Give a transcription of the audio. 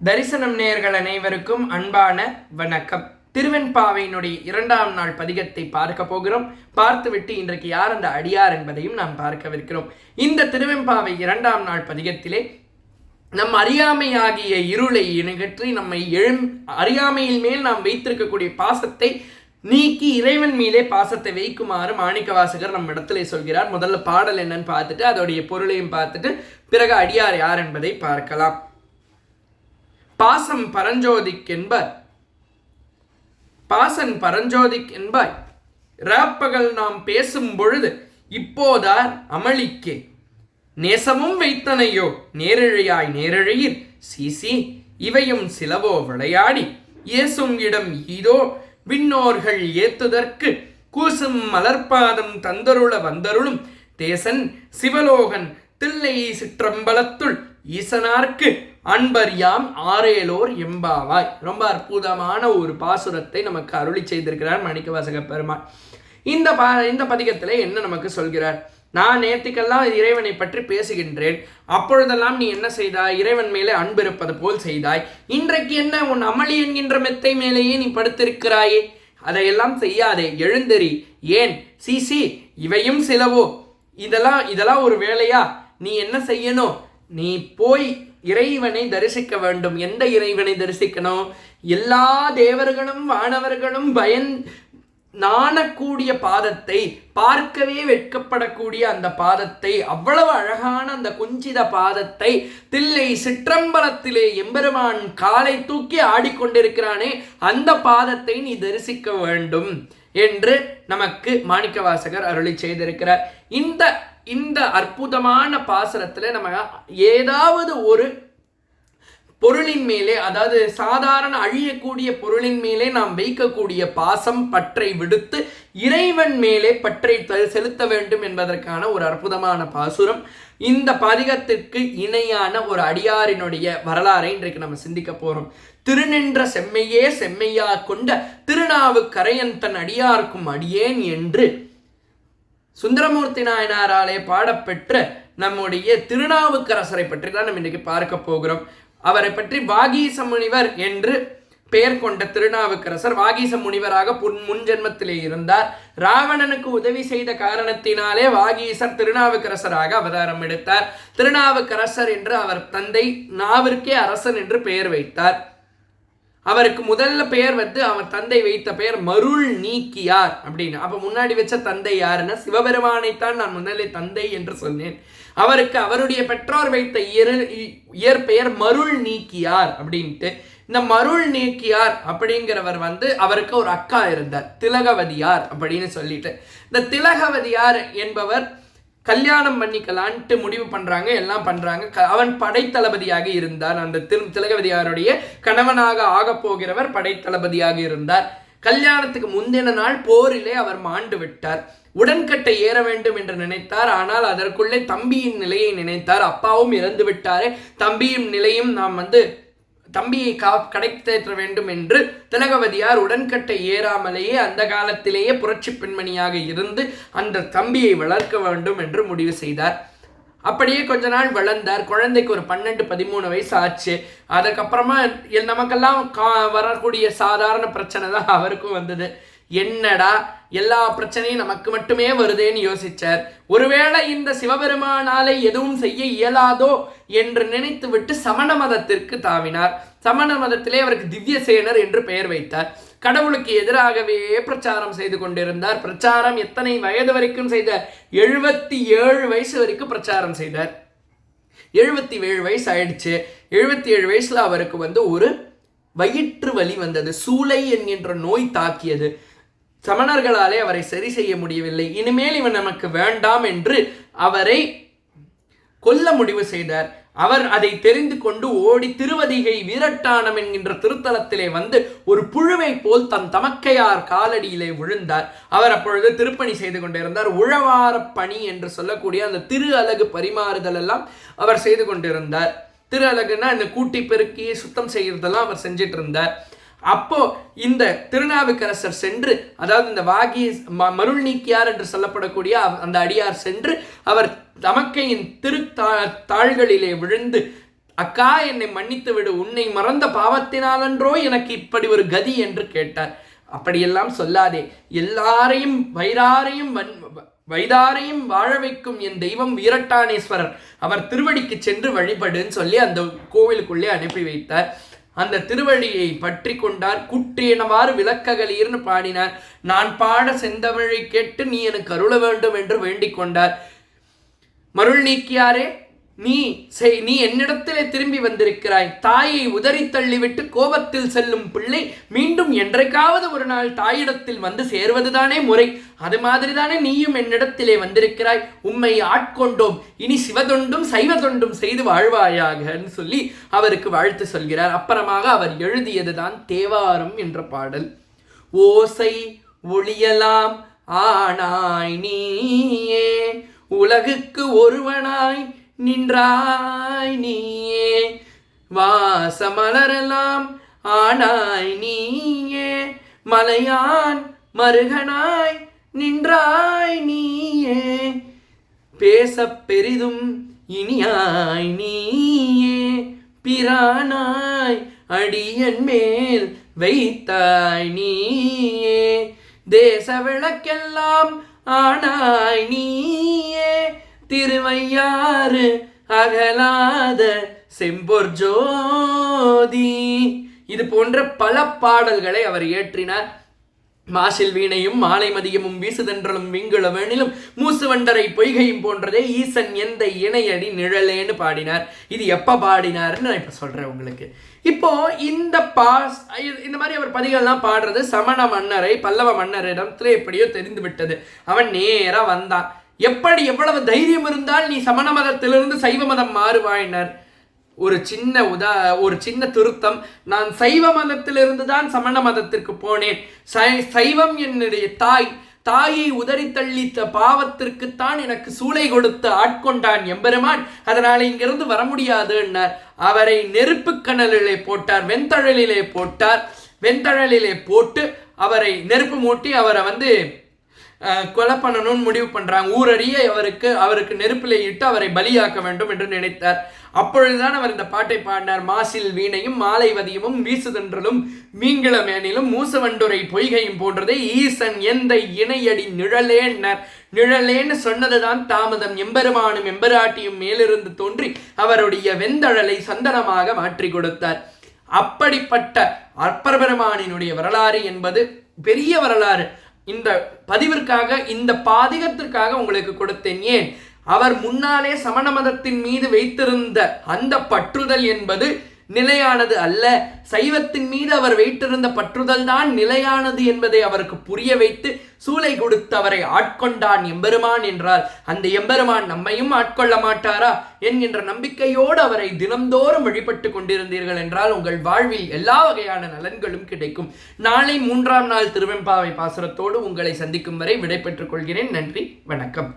தரிசனம் நேயர்கள் அனைவருக்கும் அன்பான வணக்கம். திருவெண்பாவையினுடைய 2ஆம் நாள் பதிகத்தை பார்க்க போகிறோம். பார்த்துவிட்டு இன்றைக்கு யார் அந்த அடியார் என்பதையும் நாம் பார்க்கவிருக்கிறோம். இந்த திருவெண்பாவை 2ஆம் நாள் பதிகத்திலே நம் அறியாமையாகிய இருளை இனகற்றி நம்மை அறியாமையில் மேல் நாம் வைத்திருக்கக்கூடிய பாசத்தை நீக்கி இறைவன் மீதே பாசத்தை வைக்குமாறு மாணிக்கவாசகர் நம்ம இடத்துல சொல்கிறார். முதல்ல பாடல் என்னன்னு பார்த்துட்டு அதோடைய பொருளையும் பார்த்துட்டு பிறகு அடியார் யார் என்பதை பார்க்கலாம். பாசம் பரஞ்சோதிக்கென்பார், பாசன் பரஞ்சோதிக்கென்பாய், ராப்பகல் நாம் பேசும் பொழுது இப்போதார் அமளிக்கே நேசமும் வைத்தனையோ நேரிழையாய் நேரிழையில் சீசி இவையும் சிலவோ விளையாடி ஏசும் இடம் ஈதோ விண்ணோர்கள் ஏத்துதற்கு கூசும் மலர்பாதம் தந்தருள வந்தருளும் தேசன் சிவலோகன் தில்லை சிற்றம்பலத்துள் ஈசனார்க்கு அன்பர் யாம் ஆரேலோர் எம்பாவாய். ரொம்ப அற்புதமான ஒரு பாசுரத்தை நமக்கு அருளி செய்திருக்கிறார் மாணிக்கவாசக பெருமாள். இந்த பதிகத்தில் என்ன நமக்கு சொல்கிறார்? நான் நேத்திக்கெல்லாம் இறைவனை பற்றி பேசுகின்றேன், அப்பொழுதெல்லாம் நீ என்ன செய்தாய்? இறைவன் மேலே அன்பு இருப்பது போல் செய்தாய். இன்றைக்கு என்ன உன் அமளி என்கின்ற மெத்தை மேலேயே நீ படுத்திருக்கிறாயே, அதையெல்லாம் செய்யாதே, எழுந்தெறி. ஏன் சீசி இவையும் சிலவோ, இதெல்லாம் ஒரு வேலையா? நீ என்ன செய்யணும்? நீ போய் இறைவனை தரிசிக்க வேண்டும். எந்த இறைவனை தரிசிக்கணும்? எல்லா தேவர்களும் வானவர்களும் நாணக்கூடிய பாதத்தை, பார்க்கவே வெட்கப்படக்கூடிய அந்த பாதத்தை, அவ்வளவு அழகான அந்த குஞ்சித பாதத்தை, தில்லை சிற்றம்பலத்திலே எம்பெருமான் காலை தூக்கி ஆடிக்கொண்டிருக்கிறானே அந்த பாதத்தை நீ தரிசிக்க வேண்டும் என்று நமக்கு மாணிக்கவாசகர் அருளி செய்திருக்கிறார். இந்த அற்புதமான பாசுரத்துல நம்ம ஏதாவது ஒரு பொருளின் மேலே, அதாவது சாதாரண அழியக்கூடிய பொருளின் மேலே நாம் வைக்கக்கூடிய பாசம் பற்றை விடுத்து இறைவன் மேலே பற்றை செலுத்த வேண்டும் என்பதற்கான ஒரு அற்புதமான பாசுரம். இந்த பதிகத்திற்கு இணையான ஒரு அடியாரினுடைய வரலாறை இன்றைக்கு நம்ம சிந்திக்க போறோம். திருநின்ற செம்மையே செம்மையா கொண்ட திருநாவுக்கரையன் தன் அடியார்க்கும் அடியேன் என்று சுந்தரமூர்த்தி நாயனாராலே பாடப்பெற்ற நம்முடைய திருநாவுக்கரசரை பற்றி தான் நம்ம இன்றைக்கு பார்க்க போகிறோம். அவரை பற்றி வாகீச முனிவர் என்று பெயர் கொண்ட திருநாவுக்கரசர் வாகீச முனிவராக முன் ஜென்மத்திலே இருந்தார். ராவணனுக்கு உதவி செய்த காரணத்தினாலே வாகீசர் திருநாவுக்கரசராக அவதாரம் எடுத்தார். திருநாவுக்கரசர் என்று அவர் தந்தை நாவிற்கே அரசன் என்று பெயர் வைத்தார். அவருக்கு முதல்ல பெயர் அவர் தந்தை வைத்த பெயர் மருள் நீக்கியார் அப்படின்னு. அப்ப முன்னாடி வச்ச தந்தை யாருன்னா சிவபெருமானைத்தான் நான் முதலில் தந்தை என்று சொன்னேன். அவருக்கு அவருடைய பெற்றோர் வைத்த இயற்பெயர் மருள் நீக்கியார் அப்படின்ட்டு. இந்த மருள் நீக்கியார் அப்படிங்கிறவர் அவருக்கு ஒரு அக்கா இருந்தார், திலகவதியார் அப்படின்னு சொல்லிட்டு. இந்த திலகவதியார் என்பவர் கல்யாணம் பண்ணிக்கலான்ட்டு முடிவு பண்றாங்க, எல்லாம் பண்றாங்க. அவன் படைத்தளபதியாக இருந்தார். அந்த திலகவதியாருடைய கணவனாக ஆக போகிறவர் படைத்தளபதியாக இருந்தார். கல்யாணத்துக்கு முந்தின நாள் போரிலே அவர் மாண்டு விட்டார். உடன்கட்டை ஏற வேண்டும் என்று நினைத்தார். ஆனால் அதற்குள்ளே தம்பியின் நிலையை நினைத்தார். அப்பாவும் இறந்து விட்டாரே, தம்பியின் நிலையும் நாம் தம்பியை கடைத்தேற்ற வேண்டும் என்று திலகவதியார் உடன்கட்டை ஏறாமலேயே அந்த காலத்திலேயே புரட்சி பெண்மணியாக இருந்து அந்த தம்பியை வளர்க்க வேண்டும் என்று முடிவு செய்தார். அப்படியே கொஞ்ச நாள் வளர்ந்தார். குழந்தைக்கு ஒரு 12-13 வயசு ஆச்சு. அதுக்கப்புறமா நமக்கெல்லாம் வரக்கூடிய சாதாரண பிரச்சனை தான் அவருக்கும் வந்தது. என்னடா எல்லா பிரச்சனையும் நமக்கு மட்டுமே வருதேன்னு யோசிச்சார். ஒருவேளை இந்த சிவபெருமானாலே எதுவும் செய்ய இயலாதோ என்று நினைத்து விட்டு சமண மதத்திற்கு தாவினார். சமண மதத்திலே அவருக்கு திவ்யசேனர் என்று பெயர் வைத்தார். கடவுளுக்கு எதிராகவே பிரச்சாரம் செய்து கொண்டிருந்தார். பிரச்சாரம் எத்தனை வயது வரைக்கும் செய்தார்? 77 வயசு வரைக்கும் பிரச்சாரம் செய்தார். 77 வயசு ஆயிடுச்சு. 77 வயசுல அவருக்கு ஒரு வயிற்று வலி வந்தது. சூளை என்கின்ற நோய் தாக்கியது. சமணர்களாலே அவரை சரி செய்ய முடியவில்லை. இனிமேல் இவன் நமக்கு வேண்டாம் என்று அவரை கொல்ல முடிவு செய்தார். அவர் அதை தெரிந்து கொண்டு ஓடி திருவதிகை வீரட்டானம் என்கின்ற திருத்தலத்திலே ஒரு புழுவை போல் தன் தமக்கையார் காலடியிலே விழுந்தார். அவர் அப்பொழுது திருப்பணி செய்து கொண்டிருந்தார். உழவார பணி என்று சொல்லக்கூடிய அந்த திரு அலகு பரிமாறுதல் எல்லாம் அவர் செய்து கொண்டிருந்தார். திரு அலகுன்னா இந்த கூட்டி பெருக்கி சுத்தம் செய்யறதெல்லாம் அவர் செஞ்சிட்டு இருந்தார். அப்போ இந்த திருநாவுக்கரசர் சென்று, அதாவது இந்த மருள் நீக்கியார் என்று சொல்லப்படக்கூடிய அந்த அடியார் சென்று அவர் தமக்கையின் தாள்களிலே விழுந்து அக்கா என்னை மன்னித்து விடு, உன்னை மறந்த பாவத்தினாலன்றோ எனக்கு இப்படி ஒரு கதி என்று கேட்டார். அப்படியெல்லாம் சொல்லாதே, எல்லாரையும் வைதாரையும் வாழ வைக்கும் என் தெய்வம் வீரட்டானேஸ்வரர், அவர் திருவடிக்கு சென்று வழிபடுன்னு சொல்லி அந்த கோவிலுக்குள்ளே அனுப்பி வைத்தார். அந்த திருவடியை பற்றி கொண்டார். குற்றேனவாறு விளக்ககலீர்னு பாடினார். நான் பாட செந்தமிழை கேட்டு நீ எனக்கு அருள வேண்டும் என்று வேண்டிக் கொண்டார். மருள் நீக்கியாரே, நீ என்னிடத்திலே திரும்பி வந்திருக்கிறாய். தாயை உதறி தள்ளிவிட்டு கோபத்தில் செல்லும் பிள்ளை மீண்டும் என்றைக்காவது ஒரு நாள் தாயிடத்தில் வந்து சேர்வதுதானே முறை. அது மாதிரிதானே நீயும் என்னிடத்திலே வந்திருக்கிறாய். உம்மை ஆட்கொண்டோம், இனி சிவதொண்டும் சைவதொண்டும் செய்து வாழ்வாயாகன்னு சொல்லி அவருக்கு வாழ்த்து சொல்கிறார். அப்புறமாக அவர் எழுதியதுதான் தேவாரம் என்ற பாடல். ஓசை ஒளியலாம் ஆனாய் நீயே, உலகுக்கு ஒருவனாய் நின்றாய் நீயே, வாசமலரெல்லாம் ஆனாய் நீயே, மலையான் மருகனாய் நின்றாய் நீயே, பேச பெரிதும் இனியாய் நீயே, பிரானாய் அடியன் மேல் வைத்தாய் நீயே, தேச விளக்கெல்லாம் ஆனாய் நீயே, திருவையாறு அகலாத செம்பொற் ஜோதி. இது போன்ற பல பாடல்களை அவர் இயற்றினார். மாசில் வீணையும் மாலை மதியமும் வீசுதென்றலும் விங்குள வேணிலும் மூசு வண்டரை பொய்கையும் போன்றதே ஈசன் எந்த இணையடி நிழலேன்னு பாடினார். இது எப்ப பாடினார்னு நான் இப்ப சொல்றேன் உங்களுக்கு. இப்போ இந்த மாதிரி அவர் பதிகள்லாம் பாடுறது சமண மன்னரை பல்லவ மன்னரிடத்துல எப்படியோ தெரிந்து விட்டது. அவன் நேரா வந்தான். எவ்வளவு தைரியம் இருந்தால் நீ சமண மதத்திலிருந்து சைவ மதம் மாறுவாயினர். ஒரு சின்ன திருத்தம், நான் சைவ மதத்திலிருந்து தான் சமண மதத்திற்கு போனேன். சைவம் என்னுடைய தாயை உதறி தள்ளித்த பாவத்திற்குத்தான் எனக்கு சூளை கொடுத்து ஆட்கொண்டான் எம்பெருமான், அதனால இங்கிருந்து வர முடியாதுன்னார். அவரை நெருப்பு கணலிலே போட்டார், வெண்தழலிலே போட்டு அவரை நெருப்பு மூட்டி அவரை கொலை பண்ணணும்னு முடிவு பண்றாங்க. ஊரறிய அவருக்கு நெருப்பிலே இட்டு அவரை பலியாக்க வேண்டும் என்று நினைத்தார். அப்பொழுதுதான் அவர் இந்த பாட்டை பாடினார். மாசில் வீணையும் மாலை மதியமும் வீசுதென்றலும் மீன்கிள மேனிலும் மூசவண்டுரை பொய்கையும் போன்றதே ஈசன் எந்த இணையடி நிழலேன்னர். நிழலேன்னு சொன்னதுதான் தாமதம். எம்பெருமானும் எம்பெராட்டியும் மேலிருந்து தோன்றி அவருடைய வெந்தழலை சந்தனமாக மாற்றி கொடுத்தார். அப்படிப்பட்ட அப்பரபெருமானினுடைய வரலாறு என்பது பெரிய வரலாறு. இந்த பதிவிற்காக, இந்த பாதிகத்திற்காக உங்களுக்கு கொடுத்தேன். ஏன், அவர் முன்னாலே சமண மதத்தின் மீது வைத்திருந்த அந்த பற்றுதல் என்பது நிலையானது அல்ல. சைவத்தின் மீது அவர் வைத்திருந்த பற்றுதல் தான் நிலையானது என்பதை அவருக்கு புரிய வைத்து சூளை கொடுத்து அவரை ஆட்கொண்டான் எம்பெருமான் என்றால், அந்த எம்பெருமான் நம்மையும் ஆட்கொள்ள மாட்டாரா என்கின்ற நம்பிக்கையோடு அவரை தினந்தோறும் வழிபட்டு கொண்டிருந்தீர்கள் என்றால் உங்கள் வாழ்வில் எல்லா வகையான நலன்களும் கிடைக்கும். நாளை 3ஆம் நாள் திருவெம்பாவை பாசுரத்தோடு உங்களை சந்திக்கும் வரை விடை பெற்றுக் கொள்கிறேன். நன்றி, வணக்கம்.